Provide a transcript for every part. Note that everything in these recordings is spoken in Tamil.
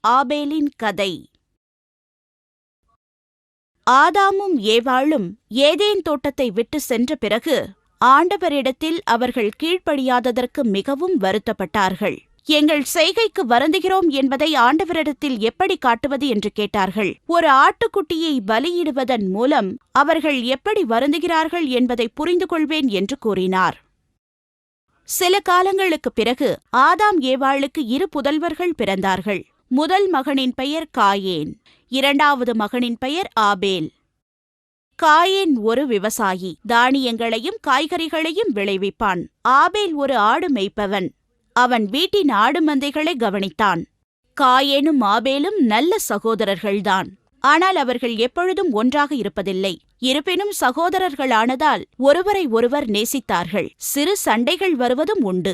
ஆபேலின் கதை. ஆதாமும் ஏவாளும் ஏதேன் தோட்டத்தை விட்டு சென்ற பிறகு ஆண்டவரிடத்தில் அவர்கள் கீழ்ப்படியாததற்கு மிகவும் வருத்தப்பட்டார்கள். எங்கள் செய்கைக்கு வருந்துகிறோம் என்பதை ஆண்டவரிடத்தில் எப்படி காட்டுவது என்று கேட்டார்கள். ஒரு ஆட்டுக்குட்டியை பலியிடுவதன் மூலம் அவர்கள் எப்படி வருந்துகிறார்கள் என்பதை புரிந்து கொள்வேன் என்று கூறினார். சில காலங்களுக்குப் பிறகு ஆதாம் ஏவாளுக்கு 2 புதல்வர்கள் பிறந்தார்கள். முதல் மகனின் பெயர் காயேன், இரண்டாவது மகனின் பெயர் ஆபேல். காயேன் ஒரு விவசாயி, தானியங்களையும் காய்கறிகளையும் விளைவிப்பான். ஆபேல் ஒரு ஆடு மேய்ப்பவன், அவன் வீட்டின் ஆடு மந்தைகளை கவனித்தான். காயேனும் ஆபேலும் நல்ல சகோதரர்கள்தான். ஆனால் அவர்கள் எப்பொழுதும் ஒன்றாக இருப்பதில்லை. இருப்பினும் சகோதரர்களானதால் ஒருவரை ஒருவர் நேசித்தார்கள். சிறு சண்டைகள் வருவதும் உண்டு.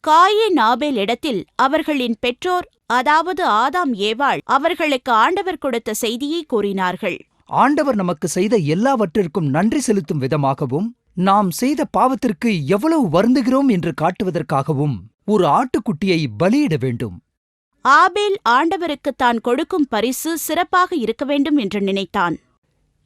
காயேன் ஆபேல் இடத்தில் அவர்களின் பெற்றோர், அதாவது ஆதாம் ஏவாள், அவர்களுக்கு ஆண்டவர் கொடுத்த செய்தியை கூறினார்கள். ஆண்டவர் நமக்கு செய்த எல்லாவற்றிற்கும் நன்றி செலுத்தும் விதமாகவும், நாம் செய்த பாவத்திற்கு எவ்வளவு வருந்துகிறோம் என்று காட்டுவதற்காகவும் ஒரு ஆட்டுக்குட்டியை பலியிட வேண்டும். ஆபேல் ஆண்டவருக்கு தான் கொடுக்கும் பரிசு சிறப்பாக இருக்க வேண்டும் என்று நினைத்தான்.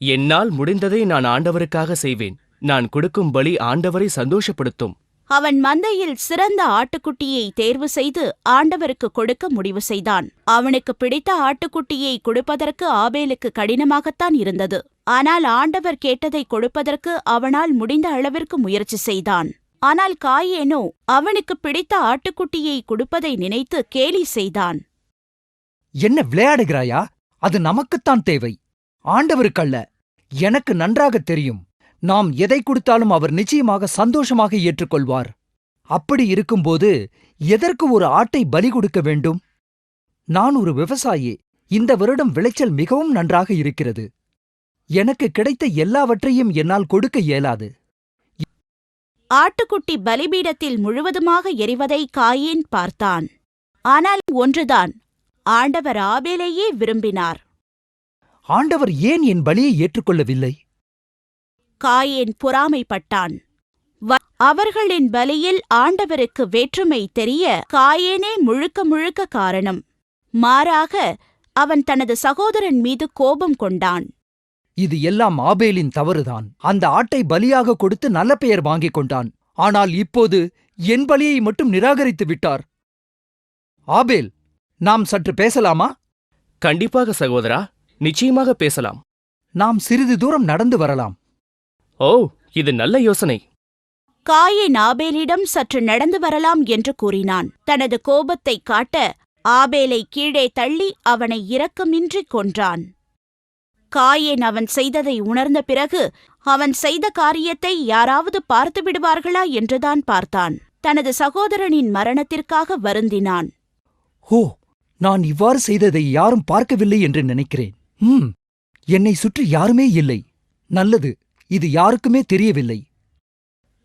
என்னால் முடிந்ததை நான் ஆண்டவருக்காக செய்வேன். நான் கொடுக்கும் பலி ஆண்டவரை சந்தோஷப்படுத்தும். அவன் மந்தையில் சிறந்த ஆட்டுக்குட்டியை தேர்வு செய்து ஆண்டவருக்கு கொடுக்க முடிவு செய்தான். அவனுக்கு பிடித்த ஆட்டுக்குட்டியை கொடுப்பதற்கு ஆபேலுக்கு கடினமாகத்தான் இருந்தது. ஆனால் ஆண்டவர் கேட்டதை கொடுப்பதற்கு அவனால் முடிந்த அளவிற்கு முயற்சி செய்தான். ஆனால் காயேனோ அவனுக்கு பிடித்த ஆட்டுக்குட்டியை கொடுப்பதை நினைத்து கேலி செய்தான். என்ன விளையாடுகிறாயா? அது நமக்குத்தான் தேவை, ஆண்டவருக்கல்ல. எனக்கு நன்றாகத் தெரியும், நாம் எதை கொடுத்தாலும் அவர் நிச்சயமாக சந்தோஷமாக ஏற்றுக்கொள்வார். அப்படி இருக்கும்போது எதற்கு ஒரு ஆட்டை பலி கொடுக்க வேண்டும்? நான் ஒரு விவசாயி. இந்த வருடம் விளைச்சல் மிகவும் நன்றாக இருக்கிறது. எனக்கு கிடைத்த எல்லாவற்றையும் என்னால் கொடுக்க இயலாது. ஆட்டுக்குட்டி பலிபீடத்தில் முழுவதுமாக எரிவதை காயேன் பார்த்தான். ஆனால் ஒன்றுதான், ஆண்டவர் ஆபேலையே விரும்பினார். ஆண்டவர் ஏன் என் பலியை ஏற்றுக்கொள்ளவில்லை? காயேன் பொறாமைப்பட்டான். அவர்களின் பலியில் ஆண்டவருக்கு வேற்றுமை தெரிய காயேனே முழுக்க முழுக்க காரணம். மாறாக அவன் தனது சகோதரன் மீது கோபம் கொண்டான். இது எல்லாம் ஆபேலின் தவறுதான். அந்த ஆட்டை பலியாக கொடுத்து நல்ல பெயர் வாங்கிக் கொண்டான். ஆனால் இப்போது என் பலியை மட்டும் நிராகரித்து விட்டார். ஆபேல், நாம் சற்று பேசலாமா? கண்டிப்பாக சகோதரா, நிச்சயமாக பேசலாம். நாம் சிறிது தூரம் நடந்து வரலாம். ஓ, இது நல்ல யோசனை. காயேன் ஆபேலிடம் சற்று நடந்து வரலாம் என்று கூறினான். தனது கோபத்தை காட்ட ஆபேலை கீழே தள்ளி அவனை இரக்கமின்றி கொன்றான். காயேன் அவன் செய்ததை உணர்ந்த பிறகு அவன் செய்த காரியத்தை யாராவது பார்த்து விடுவார்களா என்றுதான் பார்த்தான். தனது சகோதரனின் மரணத்திற்காக வருந்தினான். ஓ, நான் இவ்வாறு செய்ததை யாரும் பார்க்கவில்லை என்று நினைக்கிறேன். என்னை சுற்றி யாருமே இல்லை. நல்லது, இது யாருக்குமே தெரியவில்லை.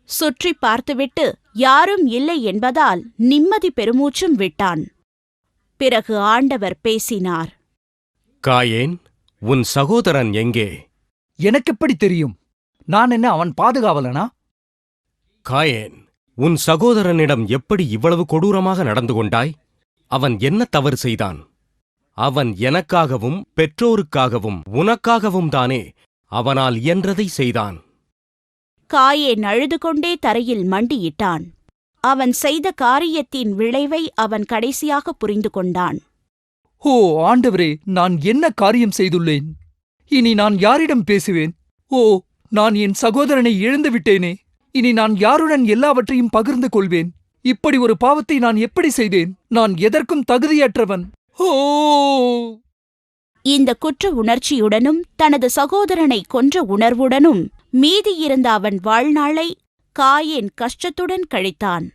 சுற்றி பார்த்துவிட்டு யாரும் இல்லை என்பதால் நிம்மதி பெருமூச்சும் விட்டான். பிறகு ஆண்டவர் பேசினார். காயேன், உன் சகோதரன் எங்கே? எனக்கெப்படி தெரியும்? நான் என்ன அவன் பாதுகாவலனா? காயேன், உன் சகோதரனிடம் எப்படி இவ்வளவு கொடூரமாக நடந்து கொண்டாய்? அவன் என்ன தவறு செய்தான்? அவன் எனக்காகவும் பெற்றோருக்காகவும் உனக்காகவும் தானே அவனால் இயன்றதை செய்தான். காயேன் அழுது கொண்டே தரையில் மண்டியிட்டான். அவன் செய்த காரியத்தின் விளைவை அவன் கடைசியாக புரிந்து கொண்டான். ஓ ஆண்டவரே, நான் என்ன காரியம் செய்துள்ளேன்? இனி நான் யாரிடம் பேசுவேன்? ஓ, நான் என் சகோதரனை இழந்துவிட்டேனே. இனி நான் யாருடன் எல்லாவற்றையும் பகிர்ந்து கொள்வேன்? இப்படி ஒரு பாவத்தை நான் எப்படி செய்தேன்? நான் எதற்கும் தகுதியற்றவன். ஓ! இந்த குற்ற உணர்ச்சியுடனும் தனது சகோதரனை கொன்ற உணர்வுடனும் மீதியிருந்த அவன் வாழ்நாளை காயேன் கஷ்டத்துடன் கழித்தான்.